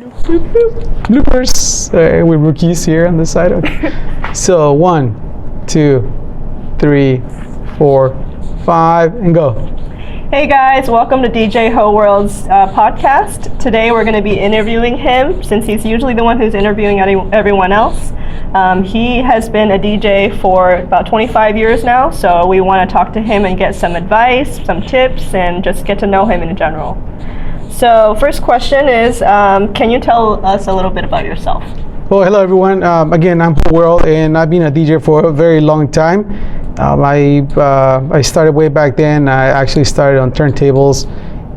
Bloopers. We're rookies here on this side. Okay. So 1, 2, 3, 4, 5, and go. Hey guys, welcome to DJ Howorld's podcast. Today we're going to be interviewing him since he's usually the one who's interviewing everyone else. He has been a DJ for about 25 years now, so we want to talk to him and get some advice, some tips, and just get to know him in general. So first question is, can you tell us a little bit about yourself? Well, hello everyone. Again, I'm Howorld, and I've been a DJ for a very long time. I started way back then. I actually started on turntables,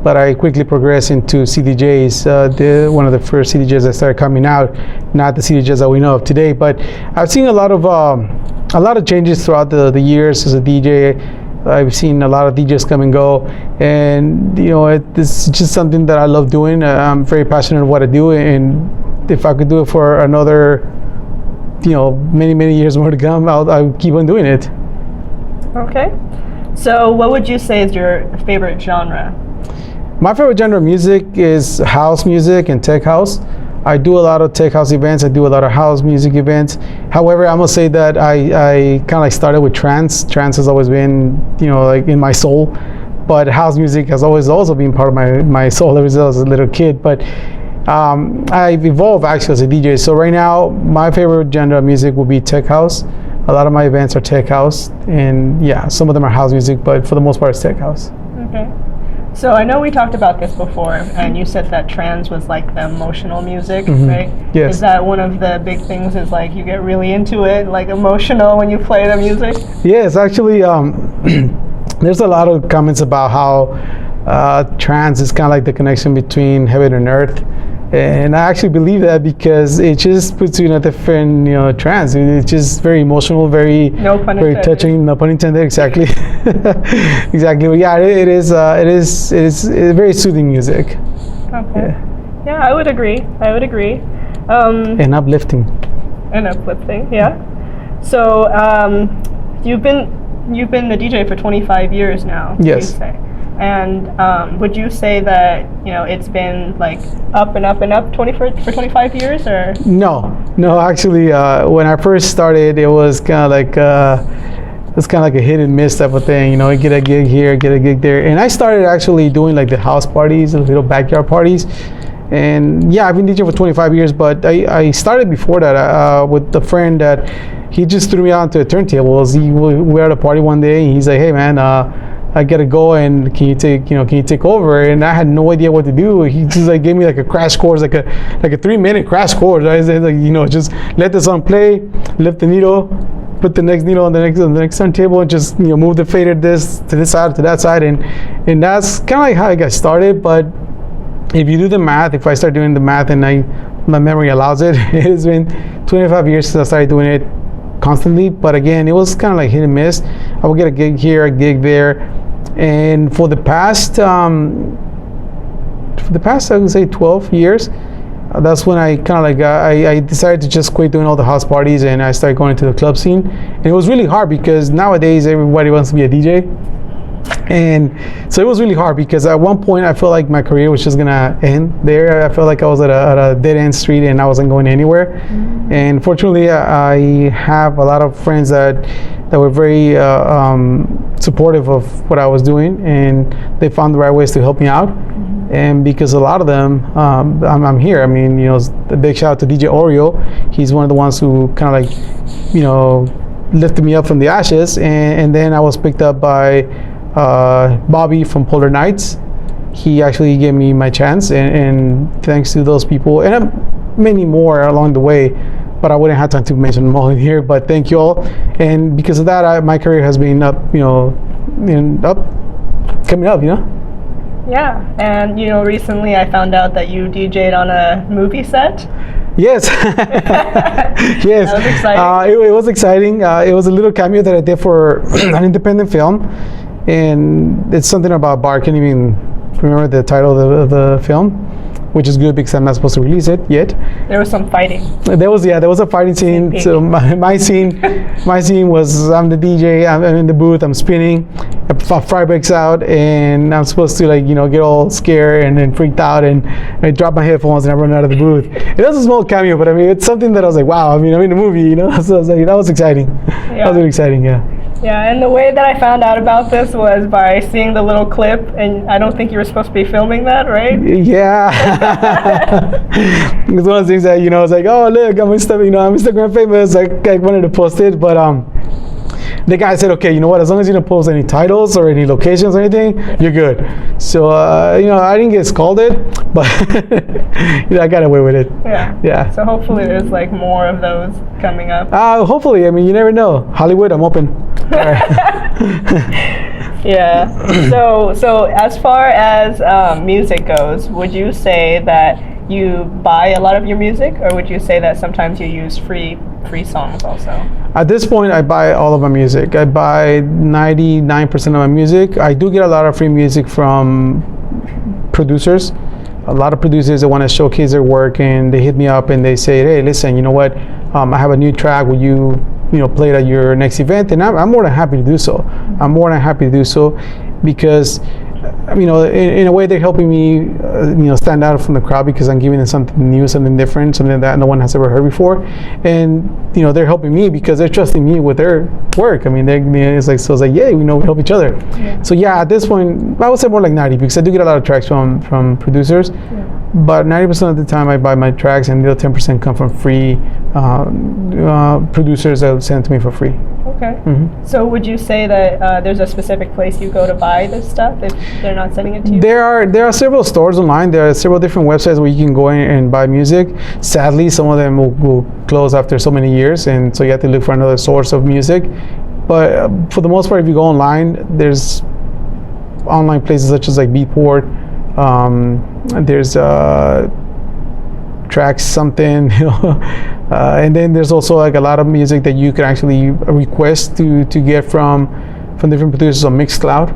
but I quickly progressed into CDJs. One of the first CDJs that started coming out, not the CDJs that we know of today. But I've seen a lot of changes throughout the years as a DJ. I've seen a lot of DJs come and go, and it's just something that I love doing. I'm very passionate about what I do, and if I could do it for another, many years more to come, I'll keep on doing it. Okay. So what would you say is your favorite genre? My favorite genre of music is house music and tech house. I do a lot of tech house events. I do a lot of house music events. However, I must say that I kind of like started with trance. Trance has always been, like in my soul. But house music has always also been part of my soul ever since I was a little kid. But I've evolved actually as a DJ. So right now, my favorite genre of music would be tech house. A lot of my events are tech house. And yeah, some of them are house music, but for the most part, it's tech house. Okay. So I know we talked about this before, and you said that trance was like the emotional music, right? Yes. Is that one of the big things? Is like you get really into it, like emotional when you play the music? Yes, actually, there's a lot of comments about how trance is kind of like the connection between heaven and earth. And I actually believe that because it just puts you in a different, trance. It's just very emotional, very touching. No pun intended. Exactly, exactly. But yeah, it is very soothing music. Okay. Yeah, I would agree. And uplifting. Yeah. So you've been the DJ for 25 years now. Yes. You say. And would you say that it's been like up and up and up for 25 years, or? No. Actually, when I first started, it was kind of like a hit and miss type of thing. Get a gig here, get a gig there, and I started actually doing like the house parties, the little backyard parties. And yeah, I've been DJing for 25 years, but I started before that with a friend that he just threw me onto the turntables. We were at a party one day, and he's like, "Hey man, I gotta go, and can you take over?" And I had no idea what to do. He just like gave me like a crash course, like a 3-minute crash course. I said like, just let the song play, lift the needle, put the next needle on the next turntable, and just move the fader to this side to that side, and that's kind of like how I got started. But if you do the math, if I start doing the math and my memory allows it, it has been 25 years since I started doing it constantly. But again, it was kind of like hit and miss. I would get a gig here, a gig there, and for the past I would say 12 years, that's when I kind of like I decided to just quit doing all the house parties, and I started going to the club scene. And it was really hard because nowadays everybody wants to be a DJ. And so it was really hard because at one point I felt like my career was just gonna end there. I felt like I was at a dead end street and I wasn't going anywhere. And fortunately, I have a lot of friends that were very supportive of what I was doing, and they found the right ways to help me out. And because a lot of them, I'm here. I mean, a big shout out to DJ Oreo. He's one of the ones who kind of like, lifted me up from the ashes, and then I was picked up by Bobby from Polar Nights. He actually gave me my chance, and thanks to those people and many more along the way, but I wouldn't have time to mention them all in here. But thank you all, and because of that, my career has been coming up. Yeah, and recently I found out that you DJ'd on a movie set. Yes. Yes. That was exciting. It was exciting. It was a little cameo that I did for an independent film, and it's something about a bar. I can't even remember the title of the film, which is good because I'm not supposed to release it yet. There was some fighting. There was a fighting scene. So my scene was I'm the DJ. I'm in the booth. I'm spinning. A fry breaks out, and I'm supposed to get all scared and then freaked out, and I drop my headphones and I run out of the booth. It was a small cameo, but I mean it's something that I was like, wow. I mean I'm in the movie, So I was like, that was exciting. Yeah. That was really exciting. Yeah. Yeah, and the way that I found out about this was by seeing the little clip, and I don't think you were supposed to be filming that, right? Yeah. It's one of the things that, it's like, oh, look, I'm Instagram famous. I wanted to post it, but the guy said, okay, you know what, as long as you don't post any titles or any locations or anything, you're good. So, I didn't get scolded, but I got away with it. Yeah. Yeah. So hopefully there's more of those coming up. Hopefully. I mean, you never know. Hollywood, I'm open. Yeah. So as far as music goes, would you say that you buy a lot of your music, or would you say that sometimes you use free songs also? At this point, I buy all of my music. I buy 99% of my music. I do get a lot of free music from producers. A lot of producers that want to showcase their work, and they hit me up and they say, hey, listen, you know what? I have a new track. Will you play it at your next event? And I'm more than happy to do so. I'm more than happy to do so because, in a way they're helping me, stand out from the crowd because I'm giving them something new, something different, something that no one has ever heard before. And, they're helping me because they're trusting me with their work. I mean, it's like, yeah, we help each other. Yeah. So yeah, at this point, I would say more like 90 because I do get a lot of tracks from producers. Yeah. But 90% of the time I buy my tracks, and the other 10% come from free producers that send to me for free. Okay. Mm-hmm. So would you say that there's a specific place you go to buy this stuff if they're not sending it to you? There are several stores online. There are several different websites where you can go in and buy music. Sadly, some of them will close after so many years, and so you have to look for another source of music. But for the most part, if you go online, there's online places such as like Beatport. There's Tracks something, and then there's also like a lot of music that you can actually request to get from different producers on Mixcloud.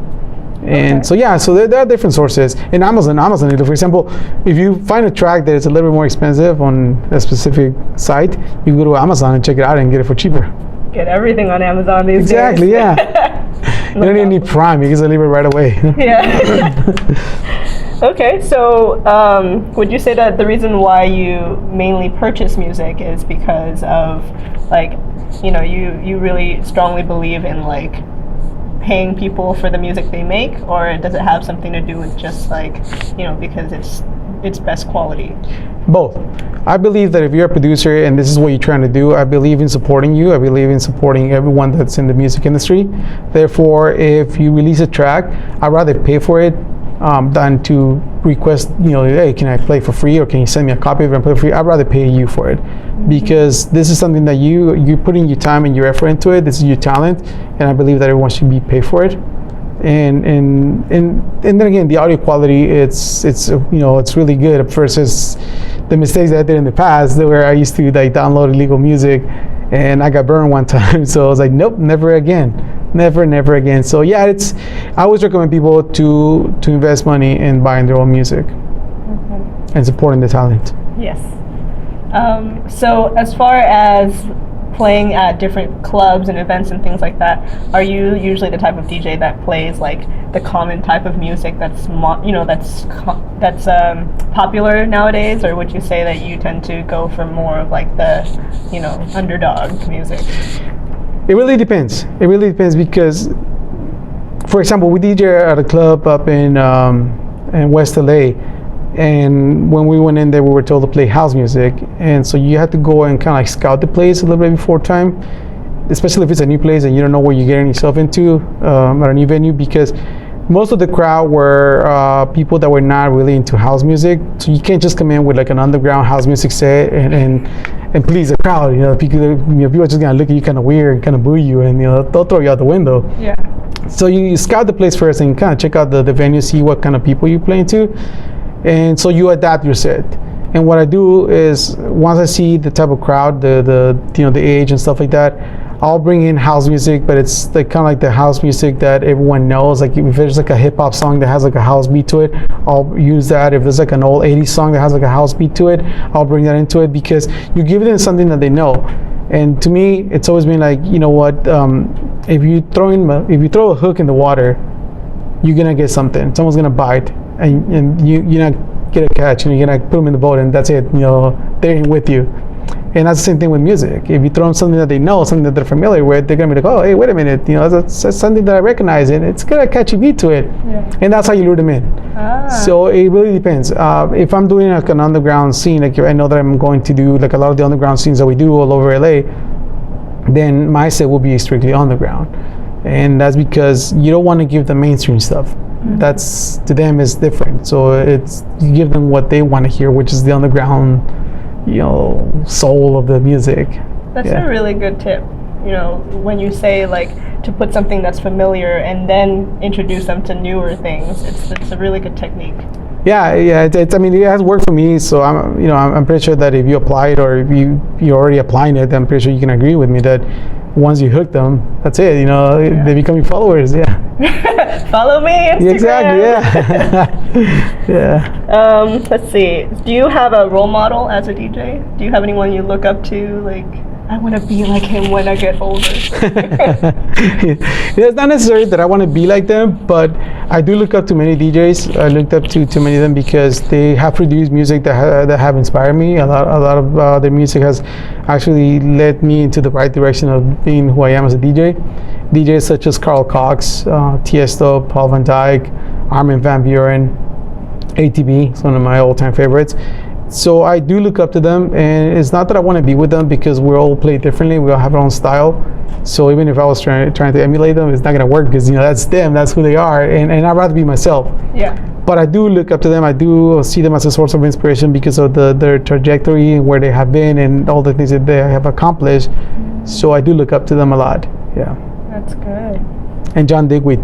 And okay. So there are different sources. In Amazon, for example, if you find a track that is a little bit more expensive on a specific site, you go to Amazon and check it out and get it for cheaper. Get everything on Amazon these days. Exactly, yeah. You don't even need Prime, you can deliver it right away. Yeah. Okay, so would you say that the reason why you mainly purchase music is because of you really strongly believe in paying people for the music they make, or does it have something to do with just because it's best quality? Both. I believe that if you're a producer and this is what you're trying to do, I believe in supporting you. I believe in supporting everyone that's in the music industry. Therefore, if you release a track, I'd rather pay for it than to request, hey, can I play for free, or can you send me a copy of it and play for free? I'd rather pay you for it, because this is something that you're putting your time and your effort into it. This is your talent, and I believe that everyone should be paid for it. And then again, the audio quality, it's really good versus the mistakes that I did in the past, where I used to download illegal music, and I got burned one time. So I was like, nope, never again. Never again. So yeah, I always recommend people to invest money in buying their own music and supporting the talent. Yes. So as far as playing at different clubs and events and things like that, are you usually the type of DJ that plays the common type of music that's popular nowadays, or would you say that you tend to go for more of the underdog music? It really depends. Because, for example, we DJ at a club up in West LA, and when we went in there, we were told to play house music, and so you had to go and kind of scout the place a little bit before time, especially if it's a new place and you don't know what you're getting yourself into at a new venue, because most of the crowd were people that were not really into house music. So you can't just come in with an underground house music set and please the crowd. People are just gonna look at you kind of weird and kind of boo you, and they'll throw you out the window. Yeah. So you scout the place first and kind of check out the venue, see what kind of people you're playing to, and so you adapt your set. And what I do is, once I see the type of crowd, the age and stuff like that, I'll bring in house music, but it's like kind of like the house music that everyone knows. Like if there's like a hip hop song that has like a house beat to it, I'll use that. If there's like an old 80s song that has like a house beat to it, I'll bring that into it, because you give them something that they know. And to me, it's always been like, you know what, if you throw a hook in the water, you're gonna get something. Someone's gonna bite, and you're not get a catch, and you're gonna put them in the boat, and that's it. You know, they're in with you. And that's the same thing with music. If you throw them something that they know, something that they're familiar with, they're gonna be like, oh, hey, wait a minute, you know, that's something that I recognize, and it's got a catchy beat to it. Yeah. And that's how you lure them in. So it really depends. If I'm doing like an underground scene, like I know that I'm going to do like a lot of the underground scenes that we do all over LA, then my set will be strictly underground. And that's because you don't want to give them mainstream stuff. That's, to them, is different. So it's, you give them what they want to hear, which is the underground, you know, soul of the music. That's a really good tip. You know, when you say like to put something that's familiar and then introduce them to newer things, it's a really good technique. Yeah. I mean, it has worked for me. So I'm pretty sure that if you apply it, or if you're already applying it, I'm pretty sure you can agree with me that once you hook them, that's it. You know, they become your followers. Yeah. Follow me, Instagram. Exactly. Yeah. Let's see. Do you have a role model as a DJ? Do you have anyone you look up to? Like, I want to be like him when I get older. It's not necessarily that I want to be like them, but I do look up to many DJs. I looked up to many of them because they have produced music that have inspired me. A lot of their music has actually led me into the right direction of being who I am as a DJ. DJs such as Carl Cox, Tiesto, Paul Van Dyke, Armin van Buuren, ATB, it's one of my all-time favorites. So I do look up to them, and it's not that I want to be with them, because we all play differently. We all have our own style. So even if I was trying to emulate them, it's not going to work, because, you know, that's them, that's who they are, and I'd rather be myself. Yeah. But I do look up to them. I do see them as a source of inspiration because of their trajectory and where they have been and all the things that they have accomplished. So I do look up to them a lot. Yeah. That's good. And John Digweed.